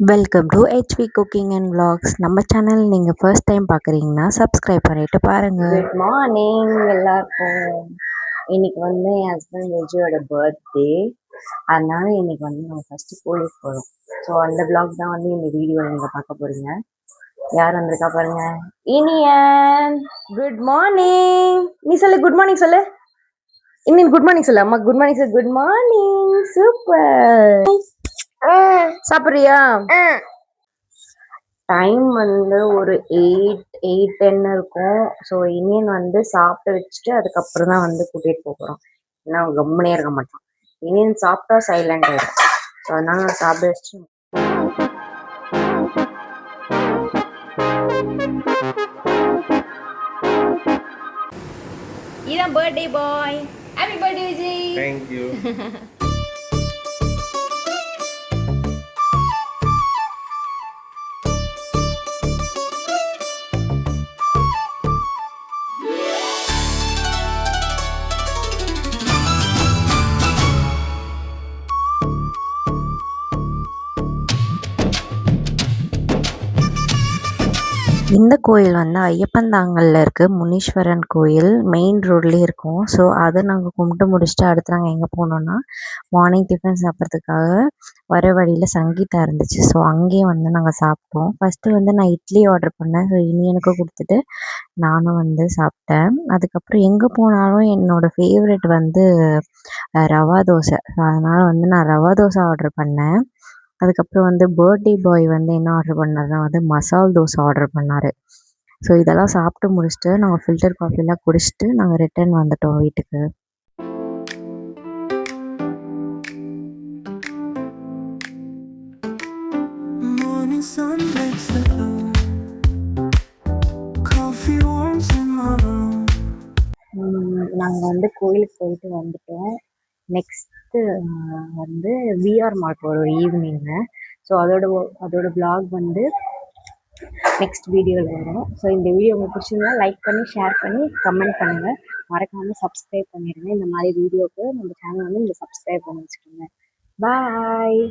Welcome to HV cooking and vlogs. நம்ம channel நீங்கள் first time பார்க்குறீங்கன்னா சப்ஸ்கிரைப் பண்ணிட்டு பாருங்கள். குட் மார்னிங் எல்லாருக்கும். இன்னைக்கு வந்து என் ஹஸ்பண்ட் விஜயோட பர்த்டே. அதனால இன்னைக்கு வந்து நம்ம ஃபர்ஸ்ட் கோயிலுக்கு போகிறோம். ஸோ அந்த பிளாக் தான் வந்து இந்த வீடியோவில் நீங்கள் பார்க்க போறீங்க. யார் வந்திருக்கா பாருங்க, இனியன். Good morning. நீ சொல்லு குட் மார்னிங் சொல்லு. இன்னும் குட் மார்னிங் சொல்லு. அம்மா குட் மார்னிங் சொல்லு. Good morning. சூப்பர். சாப்பிட்றியா? டைம் வந்து ஒரு 8:10 இருக்கும். ஸோ இனியன் வந்து சாப்பிட்டு வச்சுட்டு அதுக்கப்புறம் தான் வந்து கூட்டிகிட்டு போகிறோம். ஏன்னா அவன் கம்முனே இருக்க மாட்டான். இனியன் சாப்பிட்டா சைலண்ட் ஆகிடும். ஸோ அதனால நான் சாப்பிட வச்சுட்டு இதான் birthday boy. Happy birthday Vijay. Thank you. இந்த கோயில் வந்து ஐயப்பந்தாங்கல்ல இருக்க முனீஸ்வரன் கோயில், மெயின் ரோட்லேயே இருக்கும். ஸோ அதை நாங்கள் கும்பிட்டு முடிச்சுட்டு அடுத்து நாங்கள் எங்கே போனோம்னா மார்னிங் டிஃபன் சாப்பிட்றதுக்காக வர வழியில் சங்கீதா இருந்துச்சு. ஸோ அங்கேயே வந்து நாங்கள் சாப்பிட்டோம். ஃபஸ்ட்டு வந்து நான் இட்லி ஆர்டர் பண்ணேன். ஸோ இனியனுக்கு கொடுத்துட்டு நானும் வந்து சாப்பிட்டேன். அதுக்கப்புறம் எங்கே போனாலும் என்னோடய ஃபேவரெட் வந்து ரவா தோசை. ஸோ அதனால் வந்து நான் ரவா தோசை ஆர்டர் பண்ணேன். அதுக்கப்புறம் வந்து பர்த்டே பாய் வந்து என்ன ஆர்டர் பண்ணார்னா வந்து மசால் தோசை ஆர்டர் பண்ணார். ஸோ இதெல்லாம் சாப்பிட்டு முடிச்சுட்டு நாங்கள் ஃபில்டர் காஃபிலாம் குடிச்சிட்டு நாங்கள் ரிட்டர்ன் வந்துட்டோம் வீட்டுக்கு. நாங்கள் வந்து கோயிலுக்கு போயிட்டு வந்துட்டோம். நெக்ஸ்ட்டு வந்து விஆர் மார்ட் ஒரு ஈவினிங்கு. ஸோ அதோட vlog வந்து நெக்ஸ்ட் வீடியோவில் வரும். ஸோ இந்த வீடியோ உங்களுக்கு பிடிச்சிருந்தா லைக் பண்ணி ஷேர் பண்ணி கமெண்ட் பண்ணுங்கள். மறக்காமல் சப்ஸ்கிரைப் பண்ணிடுங்க. இந்த மாதிரி வீடியோவுக்கு நம்ம சேனல் வந்து நீங்கள் சப்ஸ்கிரைப் பண்ணி வச்சுக்கோங்க. பாய்.